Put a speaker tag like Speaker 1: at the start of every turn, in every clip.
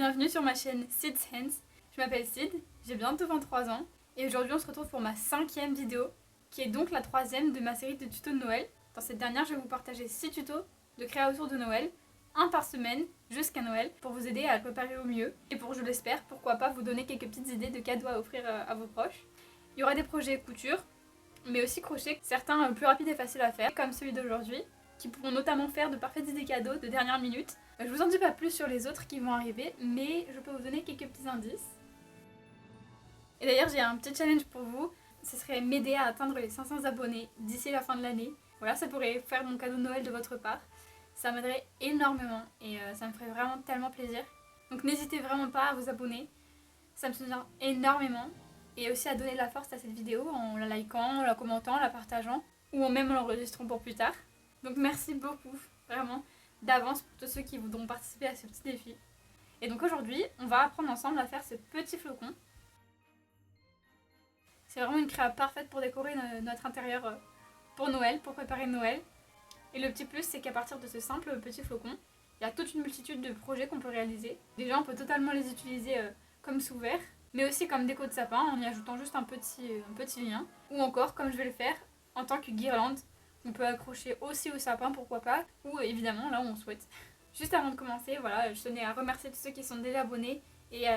Speaker 1: bienvenue sur ma chaîne Sid's Hands. Je m'appelle Sid, j'ai bientôt 23 ans et aujourd'hui on se retrouve pour ma 5e vidéo qui est donc la 3e de ma série de tutos de Noël. Dans cette dernière, je vais vous partager 6 tutos de création de Noël, un par semaine jusqu'à Noël pour vous aider à le préparer au mieux et pour, je l'espère, pourquoi pas vous donner quelques petites idées de cadeaux à offrir à vos proches. Il y aura des projets couture, mais aussi crochet, certains plus rapides et faciles à faire comme celui d'aujourd'hui, qui pourront notamment faire de parfaites idées cadeaux de dernière minute. Je vous en dis pas plus sur les autres qui vont arriver, mais je peux vous donner quelques petits indices. Et d'ailleurs, j'ai un petit challenge pour vous, ce serait m'aider à atteindre les 500 abonnés d'ici la fin de l'année. Voilà, ça pourrait faire mon cadeau de Noël de votre part. Ça m'aiderait énormément et ça me ferait vraiment tellement plaisir. Donc n'hésitez vraiment pas à vous abonner, ça me soutient énormément. Et aussi à donner de la force à cette vidéo en la likant, en la commentant, en la partageant ou même en l'enregistrant pour plus tard. Donc merci beaucoup, vraiment, d'avance pour tous ceux qui voudront participer à ce petit défi. Et donc aujourd'hui, on va apprendre ensemble à faire ce petit flocon. C'est vraiment une créa parfaite pour décorer notre intérieur pour Noël, pour préparer Noël. Et le petit plus, c'est qu'à partir de ce simple petit flocon, il y a toute une multitude de projets qu'on peut réaliser. Déjà, on peut totalement les utiliser comme sous-verre, mais aussi comme déco de sapin en y ajoutant juste un petit lien. Ou encore, comme je vais le faire, en tant que guirlande. On peut accrocher aussi au sapin, pourquoi pas, ou évidemment là où on souhaite. Juste avant de commencer, voilà, je tenais à remercier tous ceux qui sont déjà abonnés et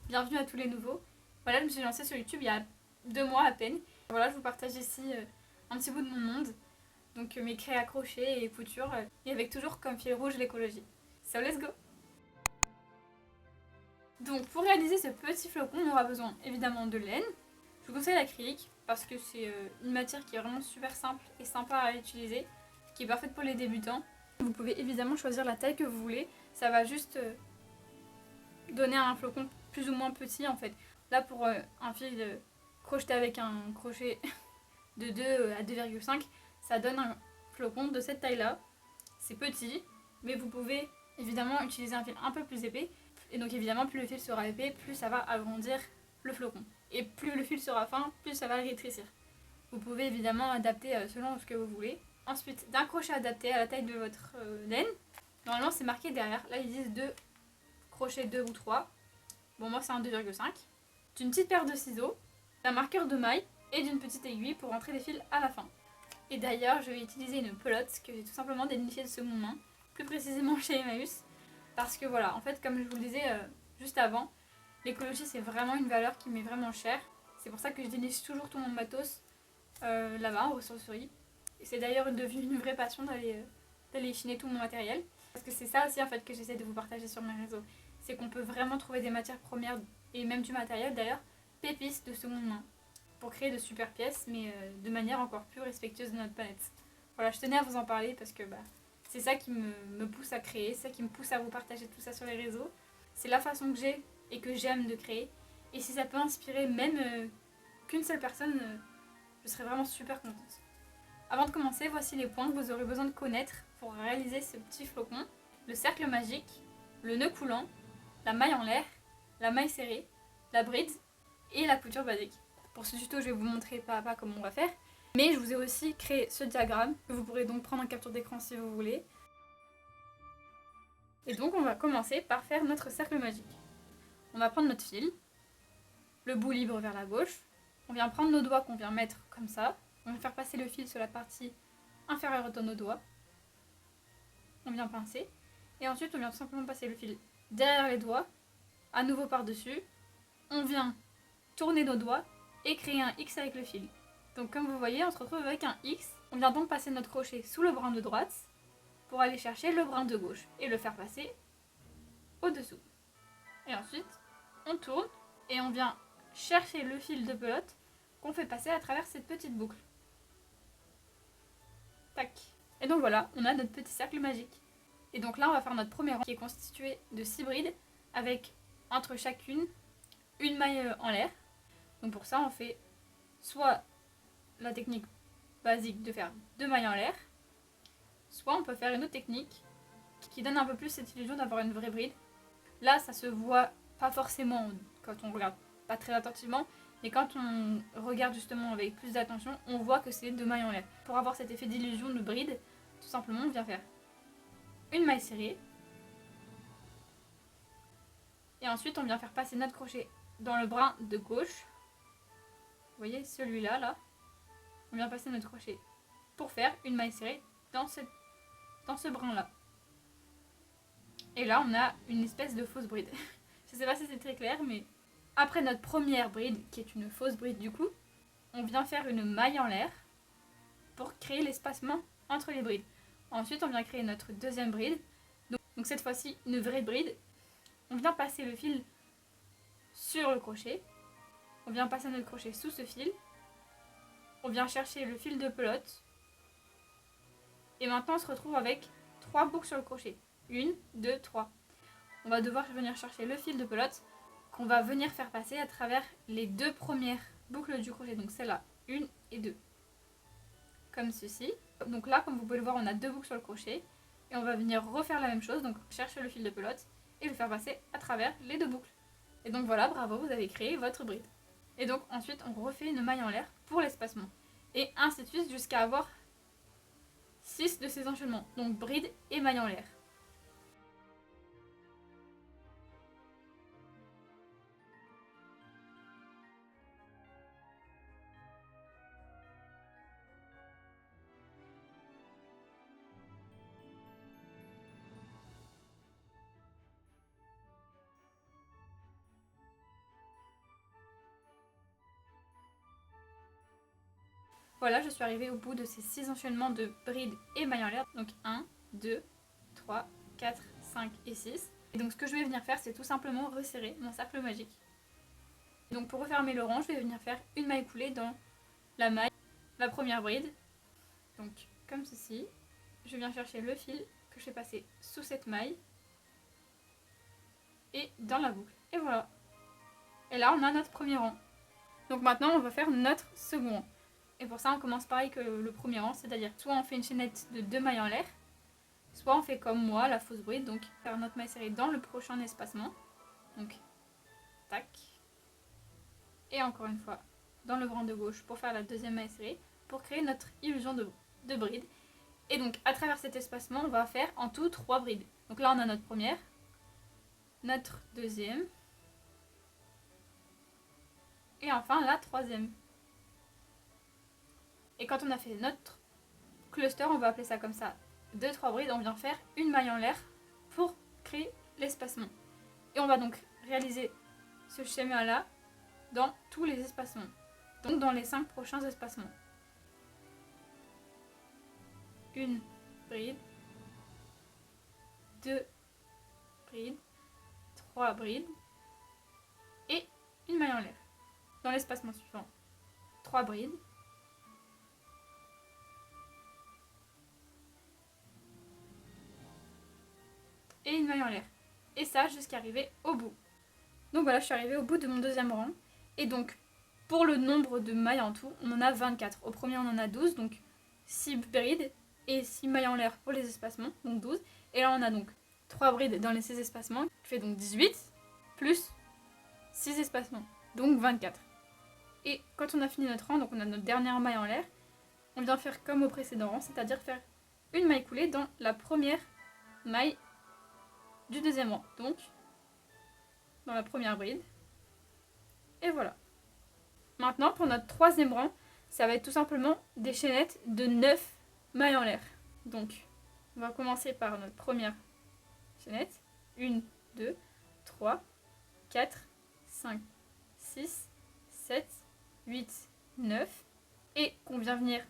Speaker 1: bienvenue à tous les nouveaux. Voilà, je me suis lancée sur YouTube il y a 2 mois à peine. Voilà, je vous partage ici un petit bout de mon monde, donc mes créas crochet et couture, et avec toujours comme fil rouge l'écologie. So let's go! Donc pour réaliser ce petit flocon, on aura besoin évidemment de laine. Je vous conseille l'acrylique parce que c'est une matière qui est vraiment super simple et sympa à utiliser, qui est parfaite pour les débutants. Vous pouvez évidemment choisir la taille que vous voulez, ça va juste donner un flocon plus ou moins petit en fait. Là pour un fil crocheté avec un crochet de 2 à 2,5, ça donne un flocon de cette taille là. C'est petit, mais vous pouvez évidemment utiliser un fil un peu plus épais. Et donc évidemment plus le fil sera épais, plus ça va agrandir le flocon. Et plus le fil sera fin, plus ça va rétrécir. Vous pouvez évidemment adapter selon ce que vous voulez. Ensuite, d'un crochet adapté à la taille de votre laine. Normalement c'est marqué derrière, là ils disent 2 crochets 2 ou 3. Bon moi c'est un 2,5. D'une petite paire de ciseaux, d'un marqueur de maille et d'une petite aiguille pour rentrer les fils à la fin. Et d'ailleurs je vais utiliser une pelote que j'ai tout simplement dénichée de seconde main, plus précisément chez Emmaüs. Parce que voilà, en fait comme je vous le disais juste avant, l'écologie c'est vraiment une valeur qui m'est vraiment chère. C'est pour ça que je déniche toujours tout mon matos là-bas, aux ressourceries. Et c'est d'ailleurs devenu une vraie passion d'aller chiner tout mon matériel. Parce que c'est ça aussi en fait que j'essaie de vous partager sur mes réseaux. C'est qu'on peut vraiment trouver des matières premières et même du matériel d'ailleurs, pépites de seconde main. Pour créer de super pièces, mais de manière encore plus respectueuse de notre planète. Voilà, je tenais à vous en parler parce que c'est ça qui me pousse à créer, c'est ça qui me pousse à vous partager tout ça sur les réseaux. C'est la façon que j'ai et que j'aime de créer. Et si ça peut inspirer même qu'une seule personne, je serais vraiment super contente. Avant de commencer, voici les points que vous aurez besoin de connaître pour réaliser ce petit flocon. Le cercle magique, le nœud coulant, la maille en l'air, la maille serrée, la bride et la couture basique. Pour ce tuto, je vais vous montrer pas à pas comment on va faire. Mais je vous ai aussi créé ce diagramme que vous pourrez donc prendre en capture d'écran si vous voulez. Et donc on va commencer par faire notre cercle magique. On va prendre notre fil, le bout libre vers la gauche. On vient prendre nos doigts qu'on vient mettre comme ça. On va faire passer le fil sur la partie inférieure de nos doigts. On vient pincer. Et ensuite on vient tout simplement passer le fil derrière les doigts, à nouveau par-dessus. On vient tourner nos doigts et créer un X avec le fil. Donc comme vous voyez, on se retrouve avec un X. On vient donc passer notre crochet sous le brin de droite pour aller chercher le brin de gauche et le faire passer au-dessous. Et ensuite, on tourne et on vient chercher le fil de pelote qu'on fait passer à travers cette petite boucle. Tac. Et donc voilà, on a notre petit cercle magique. Et donc là, on va faire notre premier rang qui est constitué de 6 brides avec entre chacune une maille en l'air. Donc pour ça, on fait soit la technique basique de faire 2 mailles en l'air, soit on peut faire une autre technique qui donne un peu plus cette illusion d'avoir une vraie bride. Là, ça se voit pas forcément quand on regarde pas très attentivement, mais quand on regarde justement avec plus d'attention, on voit que c'est 2 mailles en l'air. Pour avoir cet effet d'illusion de bride, tout simplement, on vient faire une maille serrée, Et ensuite on vient faire passer notre crochet dans le brin de gauche. Vous voyez celui-là, là. On vient passer notre crochet pour faire une maille serrée dans ce brin-là. Et là on a une espèce de fausse bride. Je sais pas si c'est très clair, mais après notre première bride, qui est une fausse bride du coup, on vient faire une maille en l'air pour créer l'espacement entre les brides. Ensuite on vient créer notre deuxième bride. Donc cette fois-ci une vraie bride. On vient passer le fil sur le crochet. On vient passer notre crochet sous ce fil. On vient chercher le fil de pelote. Et maintenant on se retrouve avec 3 boucles sur le crochet. 1, 2, 3. On va devoir venir chercher le fil de pelote qu'on va venir faire passer à travers les 2 premières boucles du crochet. Donc celle-là, 1 et 2. Comme ceci. Donc là, comme vous pouvez le voir, on a 2 boucles sur le crochet. Et on va venir refaire la même chose. Donc chercher le fil de pelote et le faire passer à travers les 2 boucles. Et donc voilà, bravo, vous avez créé votre bride. Et donc ensuite, on refait une maille en l'air pour l'espacement. Et ainsi de suite jusqu'à avoir 6 de ces enchaînements. Donc bride et maille en l'air. Voilà, je suis arrivée au bout de ces 6 enchaînements de bride et maille en l'air. Donc 1, 2, 3, 4, 5 et 6. Et donc ce que je vais venir faire, c'est tout simplement resserrer mon cercle magique. Donc pour refermer le rang, je vais venir faire une maille coulée dans la première bride. Donc comme ceci. Je viens chercher le fil que je vais passer sous cette maille. Et dans la boucle. Et voilà. Et là, on a notre premier rang. Donc maintenant, on va faire notre second rang. Et pour ça, on commence pareil que le premier rang, c'est-à-dire soit on fait une chaînette de 2 mailles en l'air, soit on fait comme moi, la fausse bride, donc faire notre maille serrée dans le prochain espacement. Donc, tac. Et encore une fois, dans le brin de gauche pour faire la deuxième maille serrée, pour créer notre illusion de bride. Et donc, à travers cet espacement, on va faire en tout 3 brides. Donc là, on a notre première, notre deuxième, et enfin la troisième. Et quand on a fait notre cluster, on va appeler ça comme ça, 2-3 brides, on vient faire une maille en l'air pour créer l'espacement. Et on va donc réaliser ce schéma-là dans tous les espacements. Donc dans les 5 prochains espacements. Une bride, 2 brides, 3 brides et une maille en l'air. Dans l'espacement suivant, 3 brides, et une maille en l'air. Et ça jusqu'à arriver au bout. Donc voilà, je suis arrivée au bout de mon deuxième rang. Et donc, pour le nombre de mailles en tout, on en a 24. Au premier, on en a 12, donc 6 brides et 6 mailles en l'air pour les espacements, donc 12. Et là, on a donc 3 brides dans les 6 espacements, qui fait donc 18, plus 6 espacements, donc 24. Et quand on a fini notre rang, donc on a notre dernière maille en l'air, on vient faire comme au précédent rang, c'est-à-dire faire une maille coulée dans la première maille du deuxième rang, donc dans la première bride. Et voilà. Maintenant, pour notre troisième rang, ça va être tout simplement des chaînettes de 9 mailles en l'air. Donc, on va commencer par notre première chaînette. 1, 2, 3, 4, 5, 6, 7, 8, 9. Et qu'on vient venir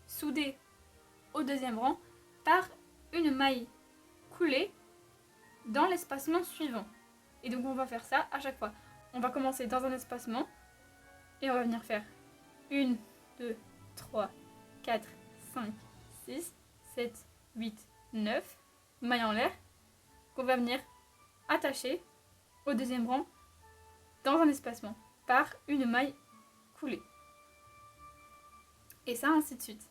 Speaker 1: souder au deuxième rang par une maille coulée dans l'espacement suivant. Et donc on va faire ça à chaque fois. On va commencer dans un espacement et on va venir faire 1, 2, 3, 4, 5, 6, 7, 8, 9 mailles en l'air qu'on va venir attacher au deuxième rang dans un espacement par une maille coulée. Et ça, ainsi de suite.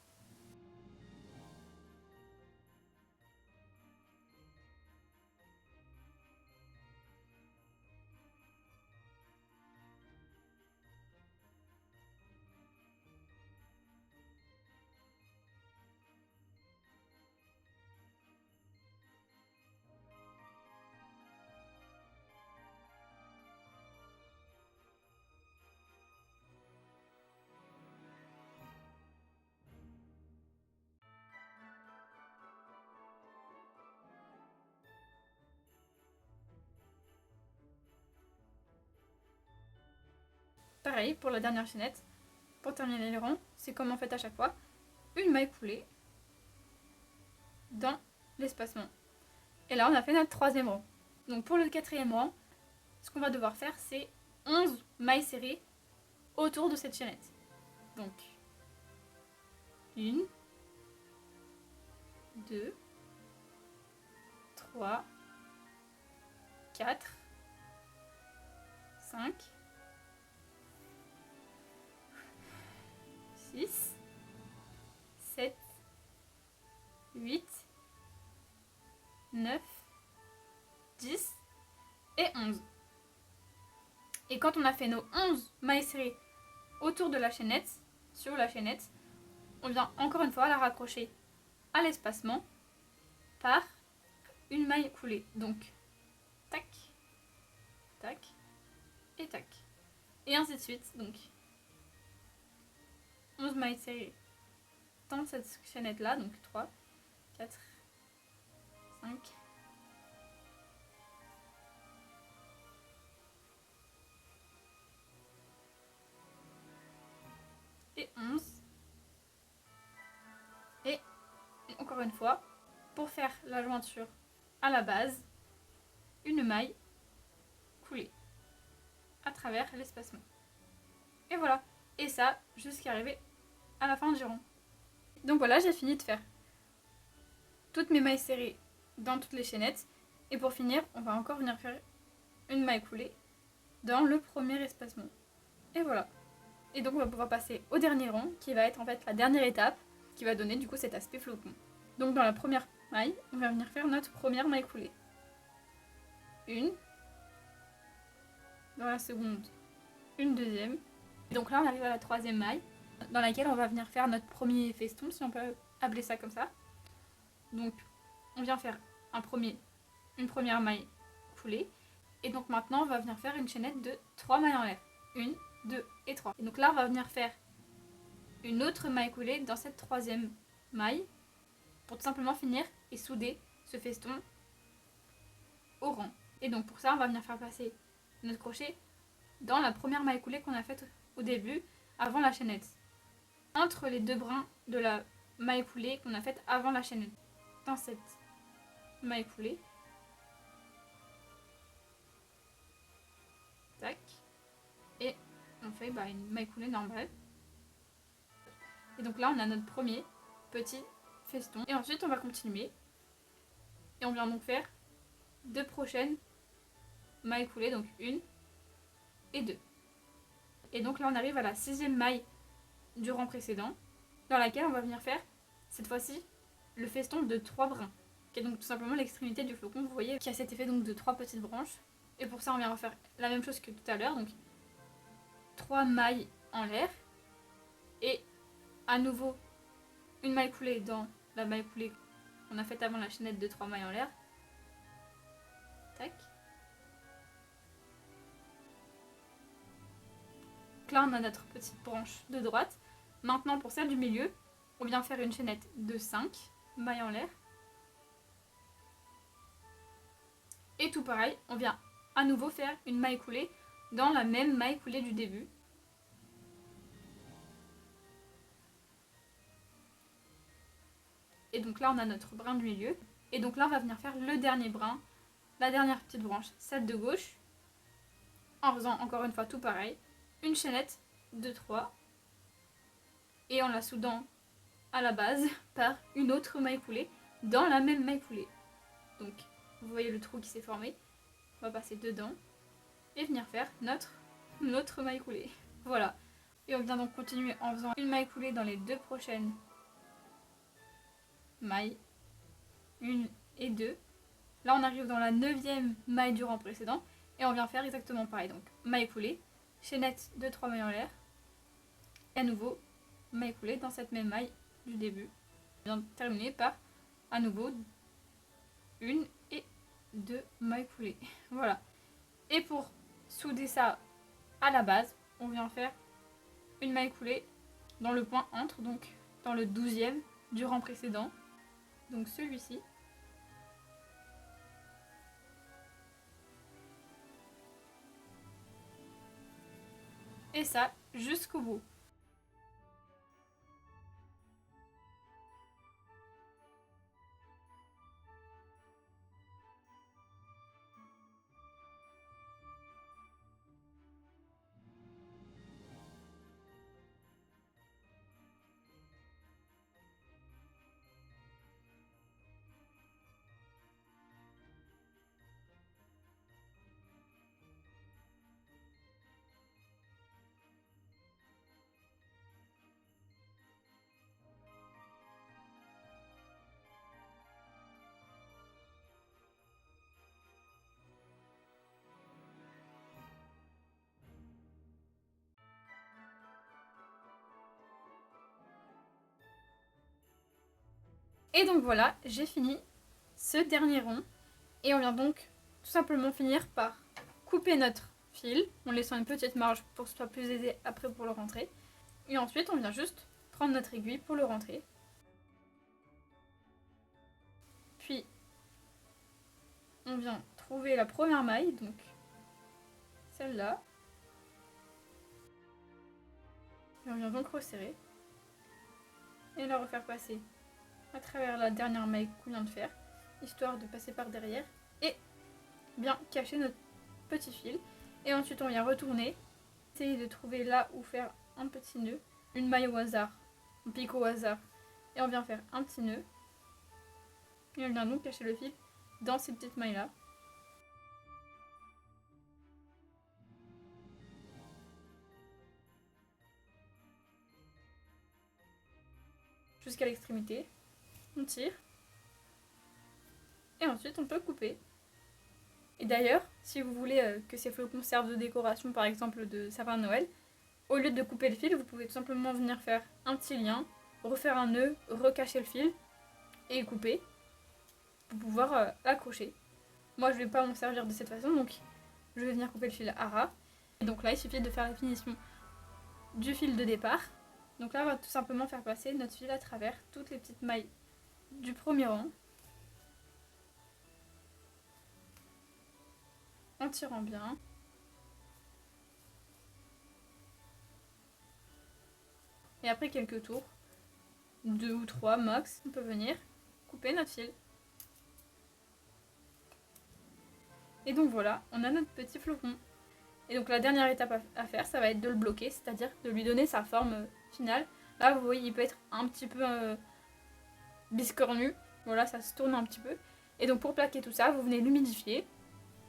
Speaker 1: pareil pour la dernière chaînette. Pour terminer les rangs, c'est comme en fait à chaque fois. Une maille coulée dans l'espacement. Et là, on a fait notre troisième rang. Donc pour le quatrième rang, ce qu'on va devoir faire, c'est 11 mailles serrées autour de cette chaînette. Donc, 1, 2, 3, 4, 5, 6, 7, 8, 9, 10 et 11. Et quand on a fait nos 11 mailles serrées autour de la chaînette, sur la chaînette, on vient encore une fois la raccrocher à l'espacement par une maille coulée. Donc, tac, tac et tac. Et ainsi de suite. Donc, 11 mailles serrées dans cette chaînette là. Donc 3, 4, 5, et 11. Et encore une fois, pour faire la jointure à la base, une maille coulée à travers l'espacement. Et voilà. Et ça, jusqu'à arriver à la fin du rang. Donc voilà, j'ai fini de faire toutes mes mailles serrées dans toutes les chaînettes. Et pour finir, on va encore venir faire une maille coulée dans le premier espacement. Et voilà. Et donc on va pouvoir passer au dernier rang, qui va être en fait la dernière étape, qui va donner du coup cet aspect flocon. Donc dans la première maille, on va venir faire notre première maille coulée. Une. Dans la seconde, une deuxième. Et donc là on arrive à la troisième maille, dans laquelle on va venir faire notre premier feston, si on peut appeler ça comme ça. Donc on vient faire une première maille coulée. Et donc maintenant on va venir faire une chaînette de 3 mailles en l'air. 1, 2 et 3. Et donc là on va venir faire une autre maille coulée dans cette troisième maille pour tout simplement finir et souder ce feston au rang. Et donc pour ça on va venir faire passer notre crochet dans la première maille coulée qu'on a faite au début avant la chaînette. Entre les deux brins de la maille coulée qu'on a faite avant la chaînette. Dans cette maille coulée. Tac. Et on fait une maille coulée normale. Et donc là on a notre premier petit feston. Et ensuite on va continuer. Et on vient donc faire deux prochaines mailles coulées, donc 1 et 2. Et donc là on arrive à la 6e maille du rang précédent, dans laquelle on va venir faire cette fois-ci le feston de 3 brins, qui est donc tout simplement l'extrémité du flocon, vous voyez, qui a cet effet donc de 3 petites branches. Et pour ça on vient refaire la même chose que tout à l'heure, donc 3 mailles en l'air, et à nouveau une maille coulée dans la maille coulée qu'on a faite avant la chaînette de 3 mailles en l'air. Tac. Donc là on a notre petite branche de droite. Maintenant pour celle du milieu, on vient faire une chaînette de 5 mailles en l'air. Et tout pareil, on vient à nouveau faire une maille coulée dans la même maille coulée du début. Et donc là on a notre brin du milieu. Et donc là on va venir faire le dernier brin, la dernière petite branche, celle de gauche, en faisant encore une fois tout pareil, une chaînette de 3 et en la soudant à la base par une autre maille coulée dans la même maille coulée. Donc vous voyez le trou qui s'est formé, on va passer dedans et venir faire notre maille coulée. Voilà. Et on vient donc continuer en faisant une maille coulée dans les deux prochaines mailles, 1 et 2. Là on arrive dans la 9e maille du rang précédent et on vient faire exactement pareil. Donc maille coulée, chaînette de 3 mailles en l'air et à nouveau maille coulée dans cette même maille du début. On vient terminer par à nouveau 1 et 2 mailles coulées. Voilà. Et pour souder ça à la base, on vient faire une maille coulée dans le point entre, donc dans le 12e du rang précédent, donc celui-ci. et ça jusqu'au bout. Et donc voilà, j'ai fini ce dernier rond. Et on vient donc tout simplement finir par couper notre fil, en laissant une petite marge pour que ce soit plus aisé après pour le rentrer. Et ensuite, on vient juste prendre notre aiguille pour le rentrer. Puis, on vient trouver la première maille, donc celle-là. Et on vient donc resserrer. Et la refaire passer à travers la dernière maille qu'on vient de faire, histoire de passer par derrière et bien cacher notre petit fil. Et ensuite on vient retourner, essayer de trouver là où faire un petit nœud, une maille au hasard, un pic au hasard, et on vient faire un petit nœud. Et on vient donc cacher le fil dans ces petites mailles là. Jusqu'à l'extrémité, on tire. Et ensuite on peut couper. Et d'ailleurs, si vous voulez que ces flocons servent de décoration, par exemple de sapin de Noël, au lieu de couper le fil, vous pouvez tout simplement venir faire un petit lien, refaire un nœud, recacher le fil et couper pour pouvoir accrocher. Moi, je ne vais pas m'en servir de cette façon, donc je vais venir couper le fil à ras. Et donc là, il suffit de faire la finition du fil de départ. Donc là, on va tout simplement faire passer notre fil à travers toutes les petites mailles du premier rang, en tirant bien. Et après quelques tours, 2 ou 3 max, on peut venir couper notre fil. Et donc voilà, on a notre petit flocon. Et donc la dernière étape à faire, ça va être de le bloquer, c'est-à-dire de lui donner sa forme finale. Là, vous voyez, il peut être un petit peu biscornu. Voilà, ça se tourne un petit peu. Et donc pour plaquer tout ça, vous venez l'humidifier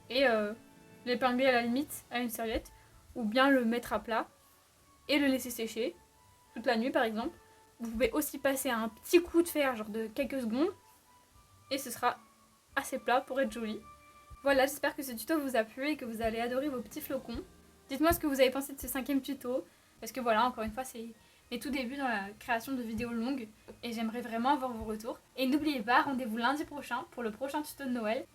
Speaker 1: et l'épingler à la limite à une serviette, ou bien le mettre à plat et le laisser sécher toute la nuit par exemple. Vous pouvez aussi passer un petit coup de fer, genre de quelques secondes, et ce sera assez plat pour être joli. Voilà, j'espère que ce tuto vous a plu et que vous allez adorer vos petits flocons. Dites-moi ce que vous avez pensé de ce 5e tuto, parce que voilà, encore une fois, c'est mes tout débuts dans la création de vidéos longues, et j'aimerais vraiment avoir vos retours. Et n'oubliez pas, rendez-vous lundi prochain pour le prochain tuto de Noël.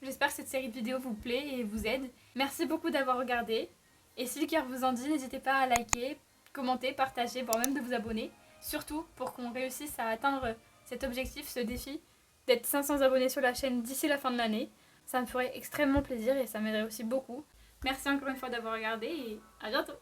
Speaker 1: J'espère que cette série de vidéos vous plaît et vous aide. Merci beaucoup d'avoir regardé, et si le cœur vous en dit, n'hésitez pas à liker, commenter, partager, voire même de vous abonner. Surtout pour qu'on réussisse à atteindre cet objectif, ce défi, d'être 500 abonnés sur la chaîne d'ici la fin de l'année. Ça me ferait extrêmement plaisir et ça m'aiderait aussi beaucoup. Merci encore une fois d'avoir regardé et à bientôt!